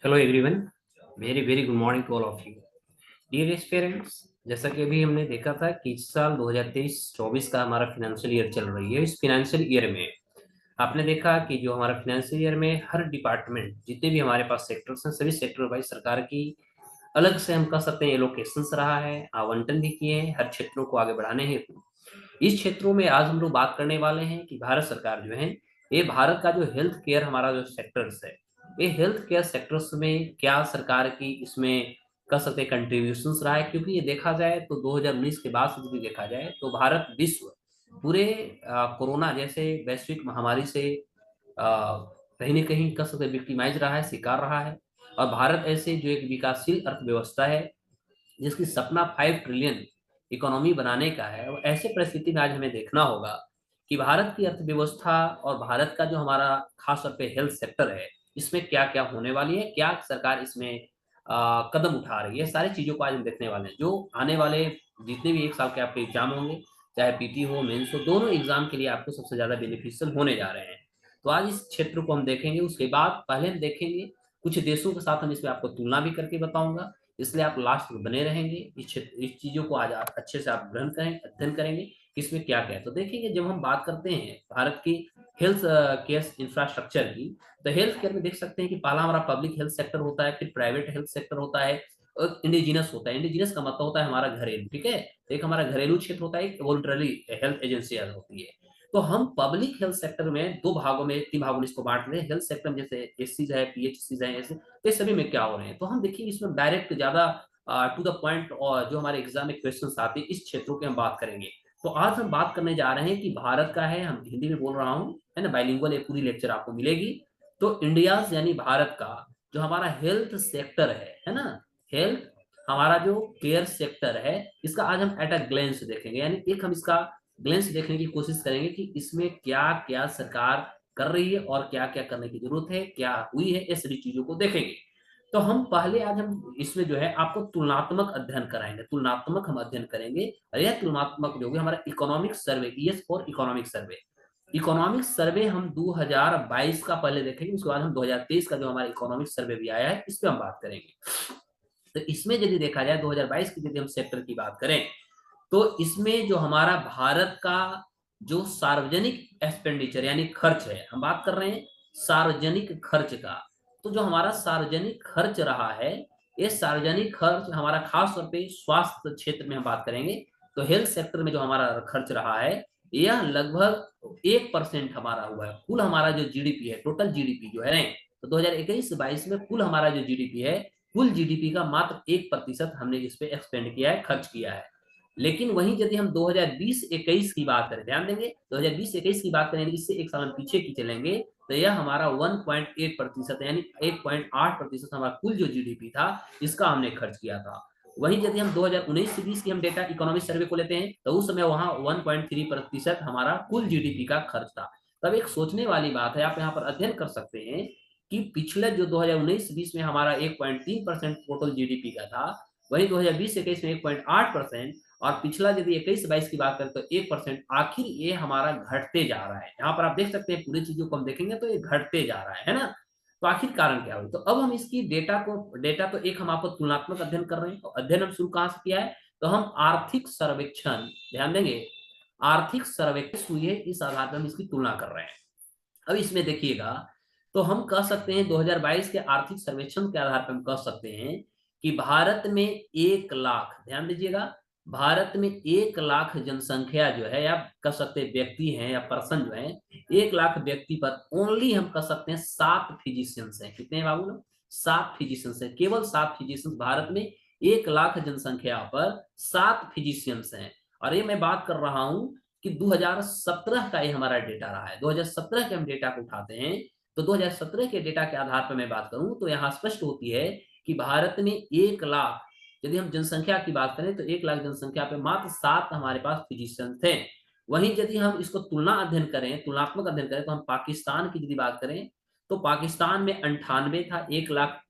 Hello everyone, very very good morning to all of you dear parents. जैसा कि अभी हमने देखा था कि इस साल 2023-24 का हमारा फाइनेंशियल ईयर चल रही है। इस फाइनेंशियल ईयर में आपने देखा कि जो हमारा फाइनेंशियल ईयर में हर डिपार्टमेंट जितने भी हमारे पास सेक्टर्स हैं, सभी सेक्टर वाइज सरकार की अलग से हम कह सकते हैं एलोकेशंस रहा है, आवंटन भी किए हैं हर क्षेत्रों को आगे बढ़ाने हेतु। इस क्षेत्रों में आज हम लोग बात करने वाले हैं कि भारत सरकार जो है, ये भारत का जो हेल्थ केयर हमारा जो सेक्टर्स है, ये हेल्थ केयर सेक्टर्स में क्या सरकार की इसमें कह सकते हैं कंट्रीब्यूशंस रहा है। क्योंकि ये देखा जाए तो 2019 के बाद से यदि देखा जाए तो भारत विश्व पूरे कोरोना जैसे वैश्विक महामारी से कहीं ना कहीं कह सकते विक्टिमाइज रहा है, शिकार रहा है। और भारत ऐसे जो एक विकासशील अर्थव्यवस्था है जिसकी सपना 5 ट्रिलियन इकोनॉमी बनाने का है, और ऐसे परिस्थिति में आज हमें देखना होगा कि भारत की अर्थव्यवस्था और भारत का जो हमारा खास तौर पे हेल्थ सेक्टर है, इसमें क्या क्या होने वाली है, क्या सरकार इसमें कदम उठा रही है, सारी चीजों को आज हम देखने वाले हैं। जो आने वाले जितने भी एक साल के आपके एग्जाम होंगे, चाहे पीटी हो मेंस हो, दोनों एग्जाम के लिए आपको सबसे ज्यादा बेनिफिशियल होने जा रहे हैं। तो आज इस क्षेत्र को हम देखेंगे। उसके बाद पहले हम देखेंगे कुछ देशों के साथ, हम इसमें आपको तुलना भी करके बताऊंगा, इसलिए आप लास्ट में बने रहेंगे। इस चीजों को आज आप अच्छे से आप ग्रहण करें, अध्ययन करेंगे कि इसमें क्या क्या है। तो देखेंगे जब हम बात करते हैं भारत की हेल्थ केयर इंफ्रास्ट्रक्चर की, तो हेल्थ केयर में देख सकते हैं कि पहला हमारा पब्लिक हेल्थ सेक्टर होता है, फिर प्राइवेट हेल्थ सेक्टर होता है, और इंडिजिनस होता है। इंडिजिनस का मतलब होता है हमारा घरेलू, ठीक है। तो एक हमारा घरेलू क्षेत्र होता है, एक वॉलंटरी हेल्थ एजेंसी होती है। तो हम पब्लिक हेल्थ सेक्टर में दो भागों में, तीन भागों में इसको बांट रहे हैं। हेल्थ सेक्टर में जैसे एससीज है, पीएचसीज है, ऐसे तो सभी में क्या हो रहे हैं, तो हम देखिए इसमें डायरेक्ट ज्यादा टू द पॉइंट और जो हमारे एग्जाम में क्वेश्चंस आते हैं इस क्षेत्रों की हम बात करेंगे। तो आज हम बात करने जा रहे हैं कि भारत का है, हम हिंदी में बोल रहा हूँ, है ना, बाइलिंगुअल एक पूरी लेक्चर आपको मिलेगी। तो इंडिया यानी भारत का जो हमारा हेल्थ सेक्टर है ना, हेल्थ हमारा जो केयर सेक्टर है, इसका आज हम एट अ ग्लेंस देखेंगे। यानी एक हम इसका ग्लेंस देखने की कोशिश करेंगे कि इसमें क्या क्या सरकार कर रही है और क्या क्या करने की जरूरत है, क्या हुई है, ये सभी चीजों को देखेंगे। तो हम पहले आज हम इसमें जो है आपको तुलनात्मक अध्ययन कराएंगे, तुलनात्मक हम अध्ययन करेंगे। और यह तुलनात्मक जो होगा हमारा economic survey, ES for economic survey. Economic survey हम 2022 का पहले देखेंगे, उसके बाद हम 2023 का जो हमारा इकोनॉमिक सर्वे भी आया है इस पे हम बात करेंगे। तो इसमें यदि देखा जाए 2022 की यदि हम सेक्टर की बात करें, तो इसमें जो हमारा भारत का जो सार्वजनिक एक्सपेंडिचर यानी खर्च है, हम बात कर रहे हैं सार्वजनिक खर्च का। तो जो हमारा सार्वजनिक खर्च रहा है, ये सार्वजनिक खर्च हमारा खास तौर पे स्वास्थ्य क्षेत्र में हम बात करेंगे। तो हेल्थ सेक्टर में जो हमारा खर्च रहा है, यह लगभग 1% हमारा हुआ है। कुल हमारा जो जीडीपी है, टोटल जीडीपी जो है, तो 2021-22 में कुल हमारा जो जीडीपी है, कुल जीडीपी का मात्र 1% हमने इस पे एक्सपेंड किया है, खर्च किया है। लेकिन वहीं यदि हम 2020-21 की बात करें, ध्यान देंगे 2020-21 की बात करें, इससे एक साल हम पीछे की चलेंगे, तो यह हमारा 1.8% यानी 1.8% हमारा कुल जो जीडीपी था इसका हमने खर्च किया था। वहीं यदि हम 2019 से 20 की हम डेटा इकोनॉमिक सर्वे को लेते हैं, तो उस समय वहां 1.3% हमारा कुल जीडीपी का खर्च था। तब एक सोचने वाली बात है, आप यहाँ पर अध्ययन कर सकते हैं कि पिछले जो 2019-20 में हमारा 1.3% टोटल जीडीपी का था, वही 2020-21 में 1.8%, और पिछला यदि 21-22 की बात करें तो 1%। आखिर ये हमारा घटते जा रहा है, यहाँ पर आप देख सकते हैं पूरी चीजों को हम देखेंगे तो ये घटते जा रहा है ना। तो आखिर कारण क्या हुआ, तो अब हम इसकी डेटा तो एक हम आपको तुलनात्मक अध्ययन कर रहे हैं। तो अध्ययन हम शुरू कहां से किया है, तो हम आर्थिक सर्वेक्षण, ध्यान देंगे आर्थिक सर्वेक्षण हुई है, इस आधार पर हम इसकी तुलना कर रहे हैं। अब इसमें देखिएगा, तो हम कह सकते हैं 2022 के आर्थिक सर्वेक्षण के आधार पर हम कह सकते हैं कि भारत में 1 लाख, ध्यान दीजिएगा, भारत में 1 लाख जनसंख्या जो है, या कह सकते हैं व्यक्ति हैं या पर्सन जो है, 1 लाख व्यक्ति पर ओनली हम कह सकते हैं 7 फिजिशियंस हैं। कितने बाबू लोग, 7 फिजिशियंस हैं, केवल 7 फिजिशियंस भारत में 1 लाख जनसंख्या पर 7 फिजिशियंस हैं। और ये मैं बात कर रहा हूं कि 2017 का ये हमारा डेटा रहा है। 2017 के हम डेटा को उठाते हैं, तो 2017 के डेटा के आधार पर मैं बात करूं तो यहाँ स्पष्ट होती है कि भारत में 1 लाख, यदि हम जनसंख्या की बात करें तो 1 लाख जनसंख्या पे मात्र 7 हमारे पास फिजिशियन थे। वहीं यदि हम इसको तुलना अध्ययन करें, तुलनात्मक अध्ययन करें, तो हम पाकिस्तान की यदि बात करें, तो पाकिस्तान में 98 था, 1 लाख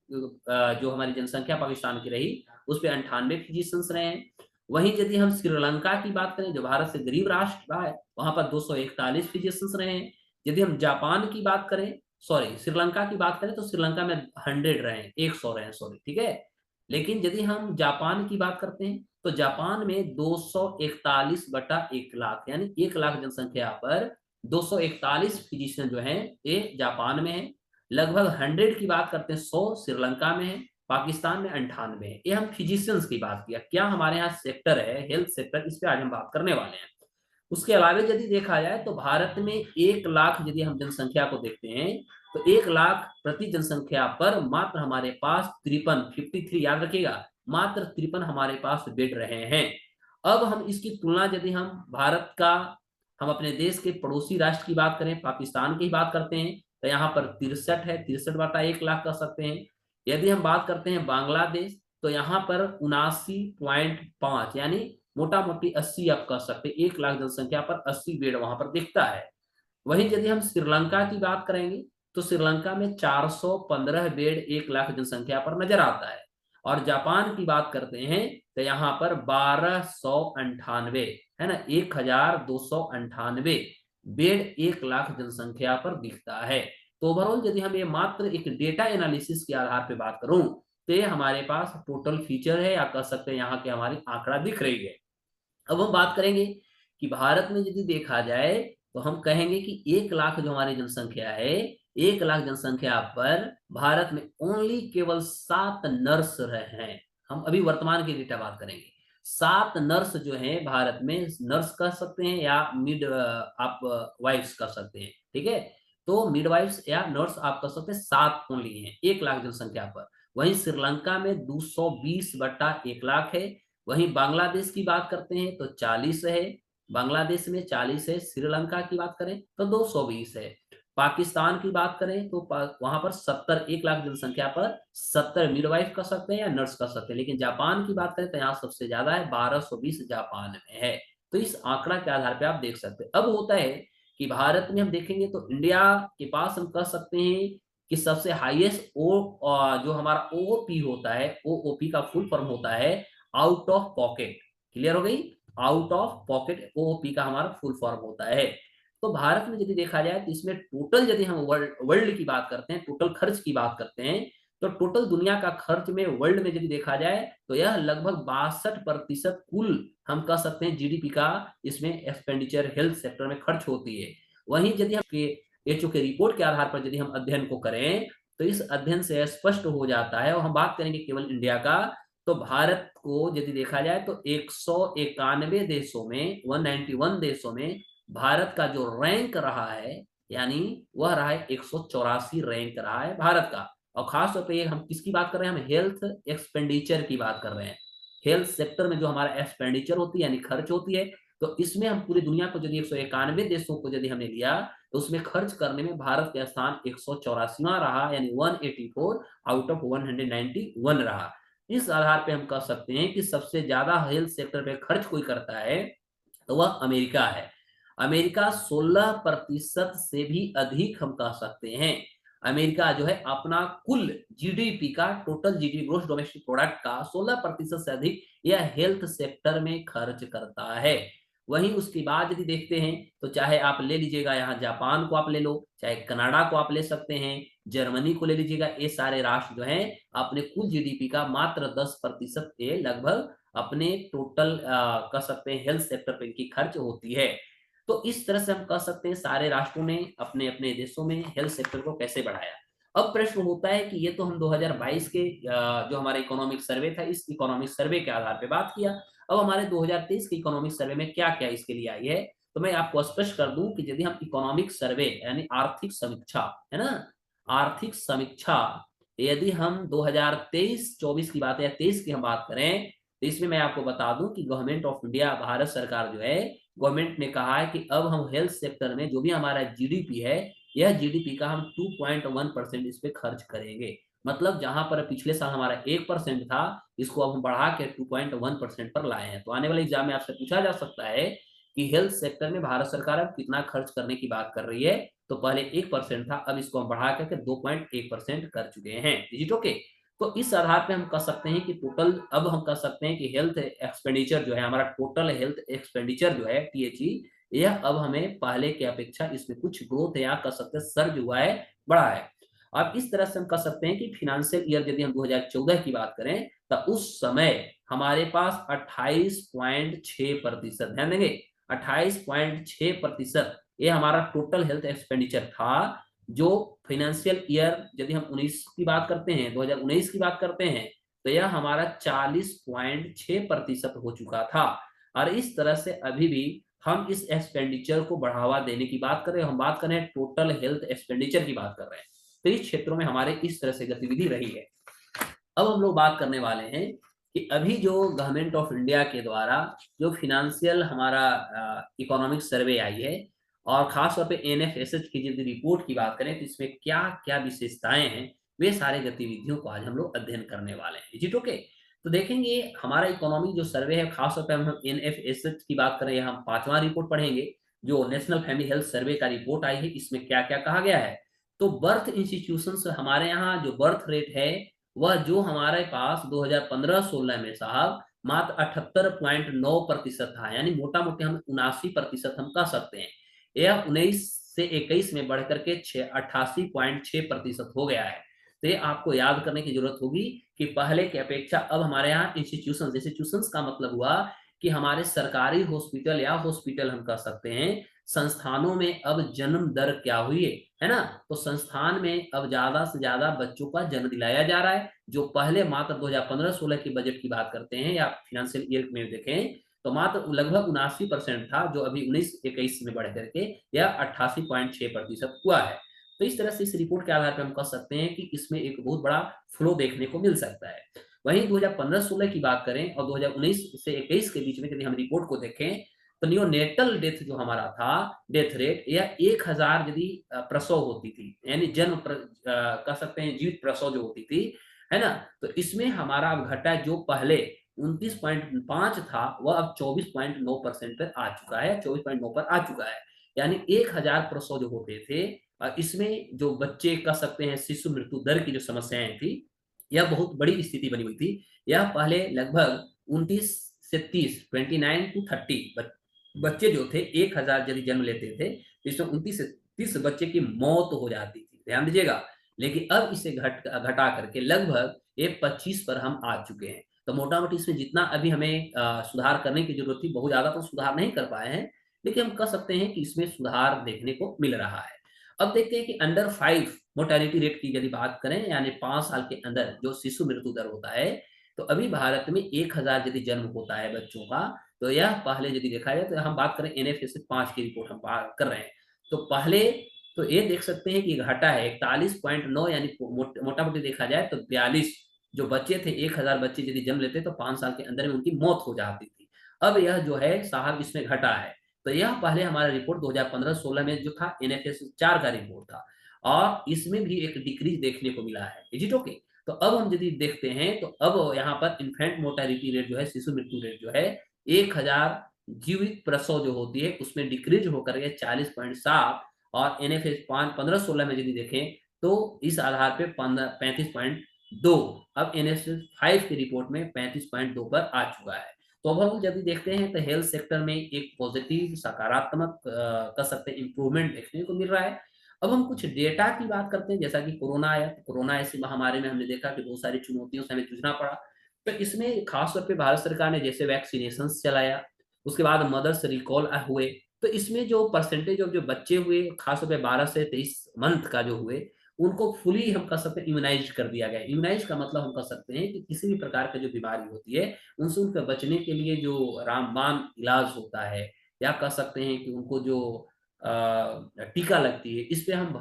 जो हमारी जनसंख्या पाकिस्तान की रही उस पर 98 फिजिशियंस रहे हैं। वहीं यदि हम श्रीलंका की बात करें जो भारत से गरीब राष्ट्र रहा है, वहां पर 241 फिजिशियंस रहे हैं। यदि हम जापान की बात करें सॉरी श्रीलंका की बात करें तो श्रीलंका में 100 रहे, 100 रहे, सॉरी, ठीक है। लेकिन यदि हम जापान की बात करते हैं तो जापान में 241/1 लाख, यानी 1 लाख जनसंख्या पर 241 फिजिशियन जो हैं ये जापान में है। लगभग 100 की बात करते हैं, 100 श्रीलंका में है, पाकिस्तान में 98 है। ये हम फिजिशियंस की बात किया। क्या हमारे यहाँ सेक्टर है हेल्थ सेक्टर, इस पे आज हम बात करने वाले हैं। उसके अलावा यदि देखा जाए तो भारत में 1 लाख यदि हम जनसंख्या को देखते हैं तो 1 लाख प्रति जनसंख्या पर मात्र हमारे पास 53 याद रखिएगा, मात्र 53 हमारे पास बेड रहे हैं। अब हम इसकी तुलना यदि हम भारत का, हम अपने देश के पड़ोसी राष्ट्र की बात करें, पाकिस्तान की बात करते हैं तो यहाँ पर 63 है, 63/1 लाख कर सकते हैं। यदि हम बात करते हैं बांग्लादेश तो यहाँ पर 79.5, यानी मोटा मोटी 80 आप कह सकते हैं, 1 लाख जनसंख्या पर 80 बेड वहां पर दिखता है। वहीं यदि हम श्रीलंका की बात करेंगे तो श्रीलंका में 415 बेड 1 लाख जनसंख्या पर नजर आता है। और जापान की बात करते हैं तो यहाँ पर 1298 है ना, 1298 बेड 1 लाख जनसंख्या पर दिखता है। तो ओवरऑल यदि हम ये मात्र एक डेटा एनालिसिस के आधार पर बात करूं तो ये हमारे पास टोटल फीचर है, या कह सकते हैं यहाँ के हमारी आंकड़ा दिख रही है। अब हम बात करेंगे कि भारत में यदि देखा जाए तो हम कहेंगे कि 1 लाख जो हमारी जनसंख्या है, 1 लाख जनसंख्या पर भारत में ओनली केवल 7 नर्स रहे हैं। हम अभी वर्तमान की डेटा बात करेंगे। 7 नर्स जो है भारत में, नर्स कह सकते हैं या मिड आप वाइफ्स कह सकते हैं, ठीक है। तो मिडवाइफ्स या नर्स आप कह सकते हैं, 7 ओनली हैं 1 लाख जनसंख्या पर। वहीं श्रीलंका में 220/1 लाख है। वहीं बांग्लादेश की बात करते हैं तो 40 है, बांग्लादेश में 40 है। श्रीलंका की बात करें तो 220 है। पाकिस्तान की बात करें तो वहां पर 70, 1 लाख जनसंख्या पर 70 मिडवाइफ कर सकते हैं या नर्स कर सकते हैं। लेकिन जापान की बात करें तो यहाँ सबसे ज्यादा है, 1220 जापान में है। तो इस आंकड़ा के आधार पर आप देख सकते हैं। अब होता है कि भारत में हम देखेंगे तो इंडिया के पास हम कह सकते हैं कि सबसे हाईएस्ट जो हमारा ओओपी होता है, ओओपी का फुल फॉर्म होता है आउट ऑफ पॉकेट। क्लियर हो गई, आउट ऑफ पॉकेट ओओपी का हमारा फुल फॉर्म होता है। तो भारत में यदि देखा जाए तो इसमें टोटल यदि हम वर्ल्ड की बात करते हैं, टोटल खर्च की बात करते हैं, तो टोटल दुनिया का खर्च में वर्ल्ड में यदि देखा जाए तो यह लगभग 62% कुल हम कह सकते हैं जीडीपी का इसमें एक्सपेंडिचर हेल्थ सेक्टर में खर्च होती है। वहीं यदि हम एचओ के रिपोर्ट के आधार पर यदि हम अध्ययन को करें तो इस अध्ययन से स्पष्ट हो जाता है, और हम बात करेंगे केवल इंडिया का, तो भारत को यदि देखा जाए तो 191 देशों में, 191 देशों में भारत का जो रैंक रहा है, यानी वह रहा है 184 रैंक रहा है भारत का। और खास तौर पे हम किसकी बात कर रहे हैं, हम हेल्थ एक्सपेंडिचर की बात कर रहे हैं। हेल्थ सेक्टर में जो हमारा एक्सपेंडिचर होती है यानी खर्च होती है, तो इसमें हम पूरी दुनिया को यदि 191 देशों को यदि हमने लिया तो उसमें खर्च करने में भारत का स्थान 184वां रहा, यानी 184 आउट ऑफ 191 रहा। इस आधार पे हम कह सकते हैं कि सबसे ज्यादा हेल्थ सेक्टर पे खर्च कोई करता है तो वह अमेरिका है। अमेरिका 16% से भी अधिक हम कह सकते हैं। अमेरिका जो है अपना कुल जीडीपी का, total GDP gross domestic product का 16% से अधिक यह हेल्थ सेक्टर में खर्च करता है। वहीं उसके बाद यदि देखते हैं तो चाहे आप ले लीजिएगा यहाँ जापान को आप ले लो, चाहे कनाडा को आप ले सकते हैं, जर्मनी को ले लीजिएगा, ये सारे राष्ट्र जो हैं अपने कुल जीडीपी का मात्र 10% के लगभग अपने टोटल कह सकते हैं हेल्थ सेक्टर पे इनकी खर्च होती है। तो इस तरह से हम कह सकते हैं सारे राष्ट्रों ने अपने अपने देशों में हेल्थ सेक्टर को कैसे बढ़ाया। अब प्रश्न होता है कि ये तो हम 2022 के जो हमारा इकोनॉमिक सर्वे था, इस इकोनॉमिक सर्वे के आधार पे बात किया। अब हमारे 2023 के इकोनॉमिक सर्वे में क्या क्या इसके लिए आई है, तो मैं आपको स्पष्ट कर दूं कि यदि हम इकोनॉमिक सर्वे यानी आर्थिक समीक्षा, है ना, आर्थिक समीक्षा, यदि हम 2023-24 की बात है या 23 की हम बात करें तो इसमें मैं आपको बता दूं कि गवर्नमेंट ऑफ इंडिया, भारत सरकार जो है, गवर्नमेंट ने कहा है कि अब हम हेल्थ सेक्टर में जो भी हमारा जीडीपी है, यह जीडीपी का हम 2.1% इस पे खर्च करेंगे। मतलब जहां पर पिछले साल हमारा 1% था, इसको अब हम बढ़ा के 2.1% पर लाए हैं। तो आने वाले एग्जाम में आपसे पूछा जा सकता है कि हेल्थ सेक्टर में भारत सरकार अब कितना खर्च करने की बात कर रही है। तो पहले 1% था, अब इसको हम बढ़ा करके 2.1% कर चुके हैं। Digit okay. तो इस आधार पे हम कह सकते हैं कि टोटल, अब हम कह सकते हैं कि हेल्थ एक्सपेंडिचर जो है हमारा, टोटल हेल्थ एक्सपेंडिचर जो है टीएचई, यह अब हमें पहले की अपेक्षा इसमें कुछ ग्रोथ या कह सकते हैं सर्ज हुआ है बढ़ा है। अब इस तरह से हम कह सकते हैं कि फाइनेंशियल ईयर यदि हम 2014 की बात करें तो उस समय हमारे पास 28.6%, ध्यान देंगे 28.6% ये हमारा टोटल हेल्थ एक्सपेंडिचर था। जो फाइनेंशियल ईयर यदि हम 19 की बात करते हैं, 2019 की बात करते हैं, तो यह हमारा 40.6% हो चुका था। और इस तरह से अभी भी हम इस एक्सपेंडिचर को बढ़ावा देने की बात कर रहे हैं, हम बात कर रहे हैं टोटल हेल्थ एक्सपेंडिचर की बात कर रहे हैं। तो इस क्षेत्रों में हमारे इस तरह से गतिविधि रही है। अब हम लोग बात करने वाले हैं कि अभी जो गवर्नमेंट ऑफ इंडिया के द्वारा जो फिनेंशियल हमारा इकोनॉमिक सर्वे आई है, और खासतौर पे एनएफएसएच की यदि रिपोर्ट की बात करें तो इसमें क्या क्या विशेषताएं हैं, वे सारे गतिविधियों को आज हम लोग अध्ययन करने वाले हैं जी। ओके, तो देखेंगे हमारा इकोनॉमिक जो सर्वे है, खासतौर पर हम एनएफएसएच की बात करें, हम 5वां रिपोर्ट पढ़ेंगे जो नेशनल फैमिली हेल्थ सर्वे का रिपोर्ट आई है। इसमें क्या क्या कहा गया है, तो बर्थ इंस्टीट्यूशन हमारे यहाँ जो बर्थ रेट है वह जो हमारे पास 2015-16 में साहब मात्र 78.9% था, यानी मोटा मोटी हम 79% हम कह सकते हैं। यह 19 से 21 में बढ़ करके 88.6% हो गया है। तो ये आपको याद करने की जरूरत होगी कि पहले की अपेक्षा अब हमारे यहाँ इंस्टीट्यूशंस का मतलब हुआ कि हमारे सरकारी हॉस्पिटल या हॉस्पिटल हम कह सकते हैं संस्थानों में अब जन्म दर क्या हुई है ना। तो संस्थान में अब ज्यादा से ज्यादा बच्चों का जन्म दिलाया जा रहा है। जो पहले मात्र 2015-16 की बजट की बात करते हैं या फाइनेंशियल ईयर में देखें तो मात्र लगभग 79% था, जो अभी 19-21 में बढ़ करके यह 88.6% हुआ है। तो इस तरह से इस रिपोर्ट के आधार पर हम कह सकते हैं कि इसमें एक बहुत बड़ा फ्लो देखने को मिल सकता है। वहीं 2015-16 की बात करें और 2019 से 21 के बीच में यदि हम रिपोर्ट को देखें तो नियोनेटल डेथ जो हमारा था, डेथ रेट, यह 1000 यदि प्रसव होती थी, यानी कह सकते हैं जीवित प्रसव जो होती थी, है ना। तो इसमें हमारा अब घटा, जो पहले 29.5 था वह अब 24.9% पर आ चुका है, 24.9 पर आ चुका है। यानी 1000 प्रसव जो होते थे, इसमें जो बच्चे कह सकते हैं शिशु मृत्यु दर की जो समस्याएं थी, यह बहुत बड़ी स्थिति बनी हुई थी। यह पहले लगभग 29 से 30, 29 to 30 बच्चे जो थे 1000 यदि जन्म लेते थे, इसमें 29 से 30 बच्चे की मौत हो जाती थी, ध्यान दीजिएगा। लेकिन अब इसे घटा करके लगभग ये 25 पर हम आ चुके हैं। तो मोटा मोटी इसमें जितना अभी हमें सुधार करने की जरूरत थी, बहुत ज्यादा तो सुधार नहीं कर पाए हैं, लेकिन हम कह सकते हैं कि इसमें सुधार देखने को मिल रहा है। अब देखते हैं कि अंडर 5 मोर्टेलिटी रेट की यदि बात करें, यानी 5 साल के अंदर जो शिशु मृत्यु दर होता है, तो अभी भारत में 1000 यदि जन्म होता है बच्चों का, तो यह पहले यदि देखा जाए, तो हम बात करें एनएफएसएच 5 की रिपोर्ट हम बात कर रहे हैं, तो पहले तो ये देख सकते हैं कि घटा है 41.9, यानी मोटा मोटी देखा जाए तो 42 जो बच्चे थे, 1000 बच्चे यदि जन्म लेते तो 5 साल के अंदर में उनकी मौत हो जाती थी। अब यह जो है साहब इसमें घटा है। तो यह पहले हमारा रिपोर्ट 2015-16 में जो था एनएफएसएच 4 का रिपोर्ट था, और इसमें भी एक डिक्रीज देखने को मिला है। Is it okay? तो अब हम यदि देखते हैं तो अब यहाँ पर इन्फेंट मोर्टेलिटी रेट जो है, शिशु मृत्यु रेट जो है, 1000 जीवित प्रसव जो होती है उसमें डिक्रीज होकर के 40.7, और एनएफएस 15-16 में यदि देखें तो इस आधार पे 35.2, अब एनएफएस 5 की रिपोर्ट में 35.2 पर आ चुका है। तो अब हम यदि देखते हैं तो हेल्थ सेक्टर में एक पॉजिटिव सकारात्मक कह सकते हैं इंप्रूवमेंट देखने को मिल रहा है। अब हम कुछ डेटा की बात करते हैं, जैसा कि कोरोना आया, तो कोरोना ऐसी महामारी में हमने देखा कि बहुत सारी चुनौतियों से हमें जूझना पड़ा। तो इसमें खासतौर पे भारत सरकार ने जैसे वैक्सीनेशन चलाया, उसके बाद मदर्स रिकॉल हुए, तो इसमें जो परसेंटेज ऑफ जो बच्चे हुए खासतौर पे 12 से 23 मंथ का जो हुए, उनको फुली हम कह सकते हैं इम्यूनाइज कर दिया गया। इम्यूनाइज का मतलब हम कह सकते हैं कि किसी भी प्रकार की जो बीमारी होती है उनसे उनके बचने के लिए जो रामबाण इलाज होता है, या कह सकते हैं कि उनको जो टीका लगती है, इस पे हम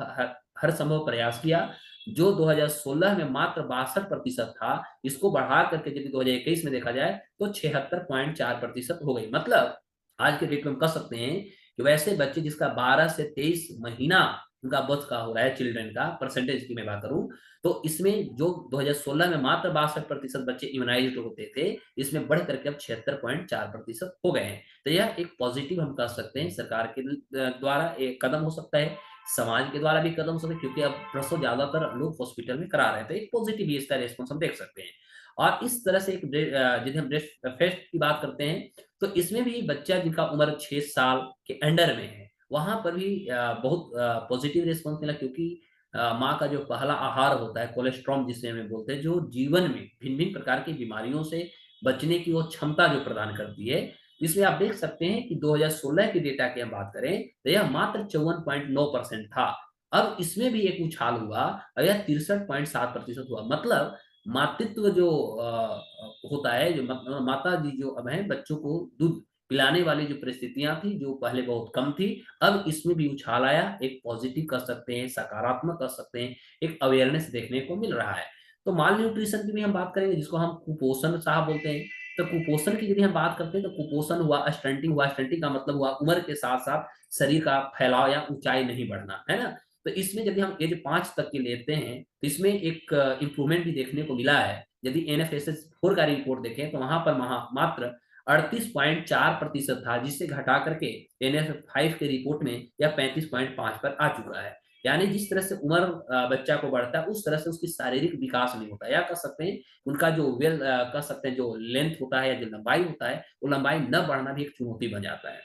हर संभव प्रयास किया। जो 2016 में मात्र 62% था, इसको बढ़ा करके यदि 2021 में देखा जाए तो 76.4% हो गई। मतलब आज के डेट में हम कह सकते हैं कि वैसे बच्चे जिसका 12 से 23 महीना उनका बर्थ का हो रहा है, चिल्ड्रन का परसेंटेज की मैं बात करूं, तो इसमें जो 2016 में मात्र 62% बच्चे इम्यूनाइज्ड होते थे, इसमें बढ़ करके अब 76.4% हो गए हैं। तो यह एक पॉजिटिव हम कह सकते हैं सरकार के द्वारा एक कदम हो सकता है, समाज के द्वारा भी कदम हो सकता है, क्योंकि अब प्रसव ज्यादातर लोग हॉस्पिटल में करा रहे थे, एक पॉजिटिव इसका रेस्पॉन्स हम देख सकते हैं। और इस तरह से एक यदि हम ब्रेस्ट फेस्ट की बात करते हैं, तो इसमें भी बच्चा जिनका उम्र 6 साल के अंडर में है, वहां पर भी बहुत पॉजिटिव रिस्पॉन्स मिला, क्योंकि माँ का जो पहला आहार होता है कोलेस्ट्रॉल जिसे हमें बोलते हैं, जो जीवन में भिन्न भिन्न प्रकार की बीमारियों से बचने की वो क्षमता जो प्रदान करती है। इसमें आप देख सकते हैं कि 2016 के डेटा की हम बात करें तो यह मात्र 54.9% था। अब इसमें भी एक उछाल हुआ और यह 63.7% हुआ। मतलब मातृत्व जो होता है, जो माता जी जो अब है बच्चों को दूध पिलाने वाली जो परिस्थितियां थी जो पहले बहुत कम थी, अब इसमें भी उछाल आया। एक पॉजिटिव कर सकते हैं, सकारात्मक कर सकते हैं, एक अवेयरनेस देखने को मिल रहा है। तो माल न्यूट्रिशन की भी हम बात करेंगे, जिसको हम कुपोषण साहब बोलते हैं। तो कुपोषण की यदि हम बात करते हैं तो कुपोषण हुआ, स्टंटिंग हुआ। स्टंटिंग का मतलब हुआ उम्र के साथ साथ शरीर का फैलाव या ऊंचाई नहीं बढ़ना, है ना। तो इसमें यदि हम एज 5 तक की लेते हैं तो इसमें एक इंप्रूवमेंट भी देखने को मिला है। यदि NFSS 4 का रिपोर्ट देखें तो वहां पर मात्र 38.4% था, जिससे घटा करके NF5 के रिपोर्ट में यह 35.5 पर आ चुका है। यानी जिस तरह से उम्र बच्चा को बढ़ता है उस तरह से उसकी शारीरिक विकास नहीं होता, या कह सकते हैं उनका जो कह सकते हैं जो लेंथ होता है या जो लंबाई होता है वो लंबाई न बढ़ना भी एक चुनौती बन जाता है।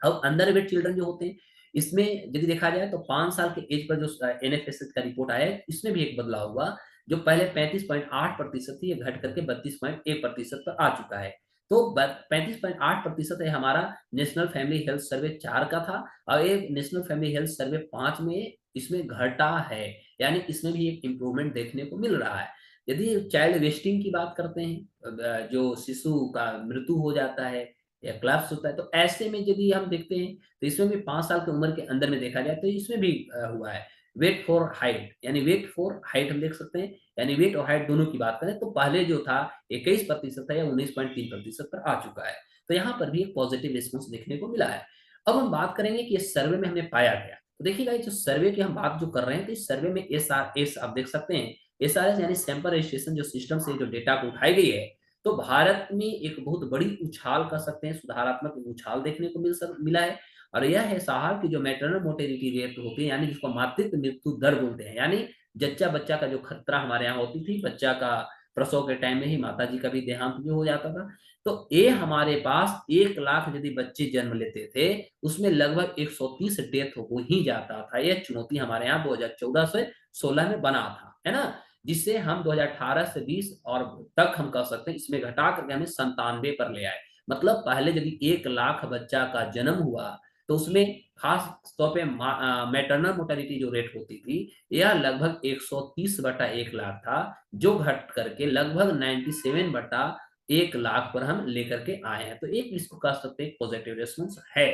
अब अंडर वेट चिल्ड्रन जो होते हैं, इसमें यदि देखा जाए तो 5 साल के एज पर जो NFSS का रिपोर्ट आया है इसमें भी एक बदलाव हुआ। जो पहले 35.8% थी, ये घट करके 32.1% पर आ चुका है। तो 35.8% है हमारा नेशनल फैमिली हेल्थ सर्वे 4 का था, और ये नेशनल फैमिली हेल्थ सर्वे 5 में इसमें घटा है। यानी इसमें भी एक इम्प्रूवमेंट देखने को मिल रहा है। यदि चाइल्ड वेस्टिंग की बात करते हैं, जो शिशु का मृत्यु हो जाता है या क्लैप्स होता है, तो ऐसे में यदि हम देखते हैं तो इसमें भी 5 साल की उम्र के अंदर में देखा जाए तो इसमें भी हुआ है। वेट फॉर हाइट, यानी वेट फॉर हाइट हम देख सकते हैं, यानी वेट और हाइट दोनों की बात करें तो पहले जो था 21% था या 19.3% पर आ चुका है। तो यहाँ पर भी एक पॉजिटिव रिस्पॉन्स देखने को मिला है। अब हम बात करेंगे कि इस सर्वे में हमने पाया गया। तो देखिएगा जो सर्वे की हम बात जो कर रहे हैं तो इस सर्वे में एस आप देख सकते हैं, SRS यानी सैंपल रजिस्ट्रेशन जो सिस्टम से जो डेटा को उठाई गई है, तो भारत में एक बहुत बड़ी उछाल कर सकते हैं, सुधारात्मक उछाल देखने को मिला है। और यह है साहब की जो मैटरनल मोर्टेलिटी रेट होती है, यानी जिसको मातृत्व मृत्यु दर बोलते हैं, यानी जच्चा बच्चा का जो खतरा हमारे यहाँ होती थी, बच्चा का प्रसव के टाइम में ही माता जी का भी देहांत जो हो जाता था। तो ये हमारे पास 1 लाख यदि बच्चे जन्म लेते थे उसमें लगभग 130 डेथ हो ही जाता था। यह चुनौती हमारे यहाँ 2014 से 16 में बना था, है ना। जिससे हम 2018 से 20 और तक हम कह सकते हैं इसमें घटा करके हमें 97 पर ले आए। मतलब पहले यदि 1 लाख बच्चा का जन्म हुआ तो उसमें खास तौर पे मैटरनल मोर्टेलिटी जो रेट होती थी यह लगभग 130/1 लाख था, जो घट करके लगभग 97/1 लाख पर हम लेकर के आए हैं। तो एक इसको कह सकते हैं पॉजिटिव रेस्पॉन्स है।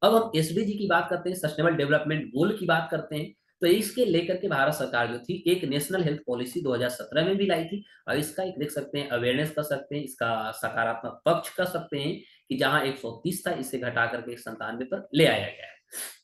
अब हम SDG की बात करते हैं, सस्टेनेबल डेवलपमेंट गोल की बात करते हैं। तो इसके लेकर के भारत सरकार जो थी एक नेशनल हेल्थ पॉलिसी 2017 में भी लाई थी, और इसका एक देख सकते हैं अवेयरनेस कर सकते हैं, इसका सकारात्मक पक्ष कर सकते हैं कि जहां 130 था इसे घटा करके 97 पर ले आया गया है।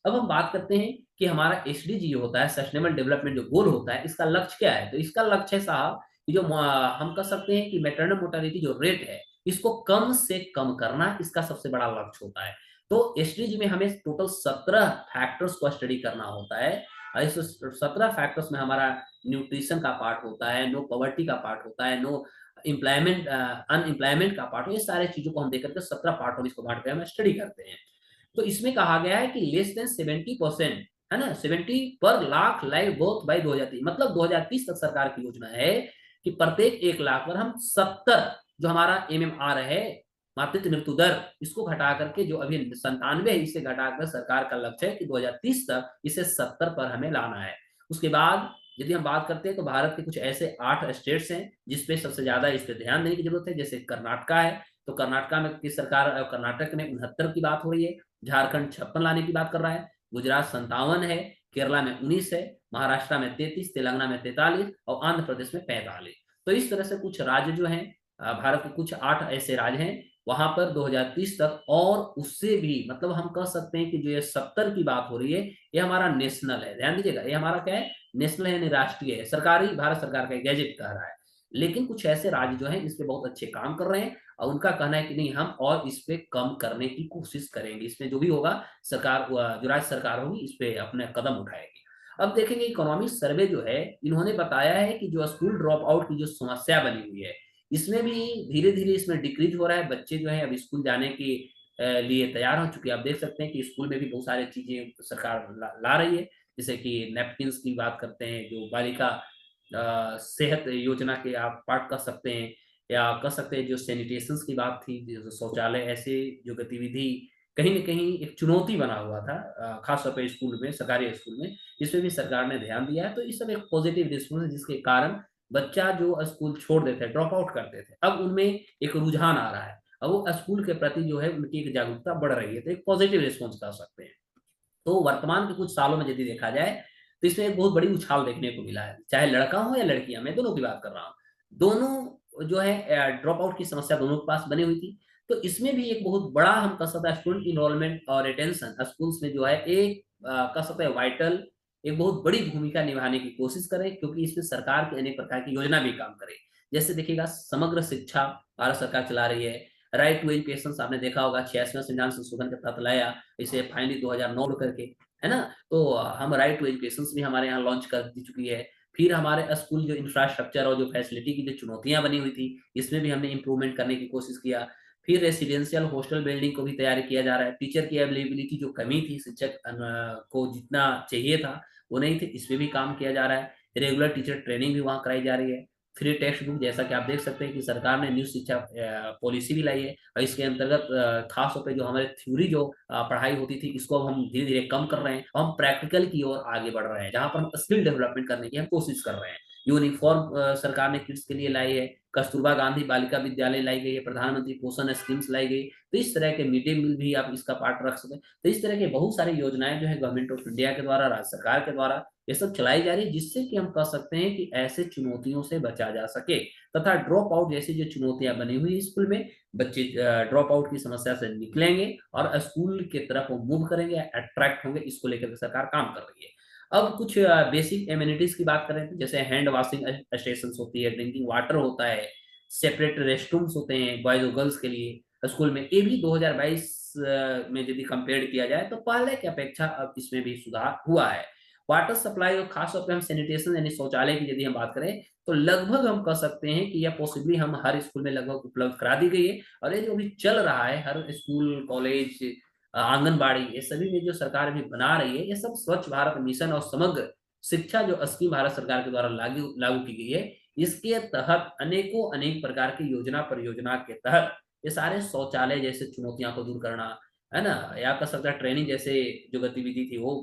अब हम बात करते हैं कि हमारा SDG जो होता है, सस्टेनेबल डेवलपमेंट जो गोल होता है, इसका लक्ष्य क्या है। तो इसका लक्ष्य है साहब कि जो हम कह सकते हैं कि मैटरनल मोर्टेलिटी जो रेट है इसको कम से कम करना इसका सबसे बड़ा लक्ष्य होता है। तो एसडीजी में हमें टोटल 17 फैक्टर्स को स्टडी करना होता है, और इस 17 फैक्टर्स में हमारा न्यूट्रिशन का पार्ट होता है, नो पॉवर्टी का पार्ट होता है, नो एम्प्लॉयमेंट अनएम्प्लॉयमेंट का पार्ट, ये सारे चीजों को हम देख करके 17 पार्टों में इसको बांट के हम स्टडी करते हैं। तो इसमें कहा गया है कि लेस देन 70%, है ना, 70 पर लाख लाइव ग्रोथ बाई 2030, मतलब 2030 तक सरकार की योजना है कि प्रत्येक 1 लाख पर हम 70 जो हमारा MMR है, मातृत्व मृत्यु दर, इसको घटा करके जो अभी 97 है इसे घटाकर सरकार का लक्ष्य है कि 2030 तक इसे 70 पर हमें लाना है। उसके बाद यदि हम बात करते हैं तो भारत के कुछ ऐसे 8 स्टेट्स हैं जिसपे सबसे ज्यादा इस पे ध्यान देने की जरूरत है। जैसे कर्नाटका है, तो कर्नाटका में की सरकार, कर्नाटक में 69 की बात हो रही है, झारखंड 56 लाने की बात कर रहा है, गुजरात 57 है, केरला में 19 है, महाराष्ट्र में 33, तेलंगाना में 43 और आंध्र प्रदेश में 45। तो इस तरह से कुछ राज्य जो हैं, भारत के कुछ 8 ऐसे राज्य हैं वहां पर 2030 तक, और उससे भी मतलब हम कह सकते हैं कि जो ये 70 की बात हो रही है ये हमारा नेशनल है। ध्यान दीजिएगा, ये हमारा क्या है, नेशनल है, यानी राष्ट्रीय है, सरकारी भारत सरकार का गैजेट कह रहा है। लेकिन कुछ ऐसे राज्य जो हैं इस पे बहुत अच्छे काम कर रहे हैं, और उनका कहना है कि नहीं हम और इस पे कम करने की कोशिश करेंगे, इसमें जो भी होगा सरकार, जो राज्य सरकार होगी इस पे अपने कदम उठाएगी। अब देखेंगे इकोनॉमिक सर्वे जो है, इन्होंने बताया है कि जो स्कूल ड्रॉप आउट की जो समस्या बनी हुई है इसमें भी धीरे धीरे इसमें डिक्रीज हो रहा है। बच्चे जो है अब स्कूल जाने के लिए तैयार हो चुके हैं। आप देख सकते हैं कि स्कूल में भी बहुत सारी चीजें सरकार ला रही है, जैसे कि नैपकिन्स की बात करते हैं, जो बालिका सेहत योजना के आप पार्ट कर सकते हैं, या कर सकते हैं जो सैनिटेशंस की बात थी, जो शौचालय, ऐसे जो गतिविधि कहीं न कहीं एक चुनौती बना हुआ था, खास तौर पे स्कूल में, सरकारी स्कूल में, इसमें भी सरकार ने ध्यान दिया है। तो ये सब एक पॉजिटिव रिस्पॉन्स है, जिसके कारण बच्चा जो स्कूल छोड़ देते हैं, ड्रॉप आउट करते थे, अब उनमें एक रुझान आ रहा है। अब वो स्कूल के प्रति जो है उनकी एक जागरूकता बढ़ रही है, तो एक पॉजिटिव रिस्पॉन्स कह सकते हैं। तो वर्तमान के कुछ सालों में यदि देखा जाए, तो इसमें एक बहुत बड़ी उछाल देखने को मिला है। चाहे लड़का हो या लड़कियाँ, मैं दोनों की बात कर रहा हूँ। दोनों जो है ड्रॉप आउट की समस्या दोनों के पास बनी हुई थी। तो इसमें भी एक बहुत बड़ा हम कह सकते हैं स्टूडेंट इनरोलमेंट और रिटेंशन स्कूल्स में जो है एक कह सकते हैं वाइटल, एक बहुत बड़ी भूमिका निभाने की कोशिश करें, क्योंकि इसमें सरकार की अनेक प्रकार की योजना भी काम करे। जैसे देखिएगा, समग्र शिक्षा भारत सरकार चला रही है। राइट टू एजुकेशन आपने देखा होगा, 86वां संविधान संशोधन के तहत लाया, इसे फाइनली 2009 करके, है ना? तो हम राइट टू एजुकेशन भी हमारे यहाँ लॉन्च कर दी चुकी है। फिर हमारे स्कूल जो इंफ्रास्ट्रक्चर और जो फैसिलिटी की जो चुनौतियाँ बनी हुई थी, इसमें भी हमने इम्प्रूवमेंट करने की कोशिश किया। फिर रेसिडेंशियल हॉस्टल बिल्डिंग को भी तैयार किया जा रहा है। टीचर की अवेलेबिलिटी जो कमी थी, शिक्षक को जितना चाहिए था, वो नहीं थे, इसमें भी काम किया जा रहा है। रेगुलर टीचर ट्रेनिंग भी वहाँ कराई जा रही है। फ्री टेक्स्ट बुक, जैसा कि आप देख सकते हैं कि सरकार ने न्यू शिक्षा पॉलिसी भी लाई है, और इसके अंतर्गत खास तौर पे जो हमारे थ्योरी जो पढ़ाई होती थी, इसको अब हम धीरे-धीरे कम कर रहे हैं, और हम प्रैक्टिकल की ओर आगे बढ़ रहे हैं, जहाँ पर हम स्किल डेवलपमेंट करने की हम कोशिश कर रहे हैं। यूनिफ़ॉर्म सरकार ने किड्स के लिए लाई है, कस्तूरबा गांधी बालिका विद्यालय लाई गई है, प्रधानमंत्री पोषण स्कीम्स लाई गई। तो इस तरह के मिड डे मील भी आप इसका पार्ट रख सकें। तो इस तरह की बहुत सारी योजनाएँ जो है गवर्नमेंट ऑफ इंडिया के द्वारा, राज्य सरकार के द्वारा ये सब चलाई जा रही है, जिससे कि हम कह सकते हैं कि ऐसे चुनौतियों से बचा जा सके, तथा ड्रॉप आउट जैसी जो चुनौतियाँ बनी हुई है स्कूल में, बच्चे ड्रॉप आउट की समस्या से निकलेंगे और स्कूल की तरफ वो मूव करेंगे, अट्रैक्ट होंगे। इसको लेकर के सरकार काम कर रही है। अब कुछ बेसिक एमेनिटीज़ की बात करें, तो जैसे हैंड वॉशिंग स्टेशंस होती है, ड्रिंकिंग वाटर होता है, सेपरेट रेस्टरूम्स होते हैं बॉयज़ और गर्ल्स के लिए स्कूल में। ये भी 2022 में यदि कंपेयर किया जाए, तो पहले की अपेक्षा अब इसमें भी सुधार हुआ है। वाटर सप्लाई और खास तौर पे हम सैनिटेशन यानी शौचालय की यदि हम बात करें, तो लगभग हम कह सकते हैं कि यह पॉसिबली हम हर स्कूल में लगभग उपलब्ध करा दी गई है, और ये जो अभी चल रहा है हर स्कूल, कॉलेज, आंगनबाड़ी, ये सभी में जो सरकार अभी बना रही है, ये सब स्वच्छ भारत मिशन और समग्र शिक्षा जो स्कीम भारत सरकार के द्वारा लागू लागू की गई है, इसके तहत अनेकों अनेक प्रकार की योजना परियोजना के तहत ये सारे शौचालय जैसे चुनौतियां को दूर करना, है ना? या कह सकते हैं ट्रेनिंग जैसे जो गतिविधि थी वो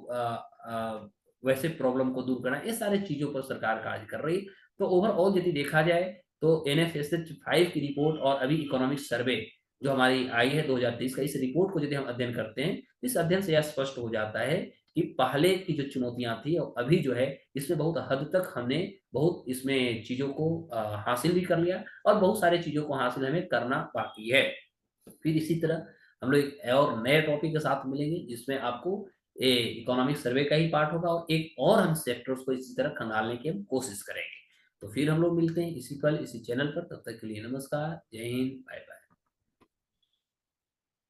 वैसे प्रॉब्लम को दूर करना, ये सारी चीज़ों पर सरकार कार्य कर रही है। तो ओवरऑल यदि देखा जाए, तो एनएफएसएच 5 की रिपोर्ट और अभी इकोनॉमिक सर्वे जो हमारी आई है 2023 का, इस रिपोर्ट को यदि हम अध्ययन करते हैं, इस अध्ययन से यह स्पष्ट हो जाता है कि पहले की जो चुनौतियाँ थी और अभी जो है, इसमें बहुत हद तक हमने बहुत इसमें चीज़ों को हासिल भी कर लिया, और बहुत सारी चीज़ों को हासिल हमें करना बाकी है। फिर इसी तरह हम लोग एक और नए टॉपिक के साथ मिलेंगे, जिसमें आपको इकोनॉमिक सर्वे का ही पार्ट होगा, और एक और हम सेक्टर्स को इसी तरह खंगालने की हम कोशिश करेंगे। तो फिर हम लोग मिलते हैं इसी कल इसी चैनल पर, तब तक के लिए नमस्कार, जय हिंद, बाय बाय।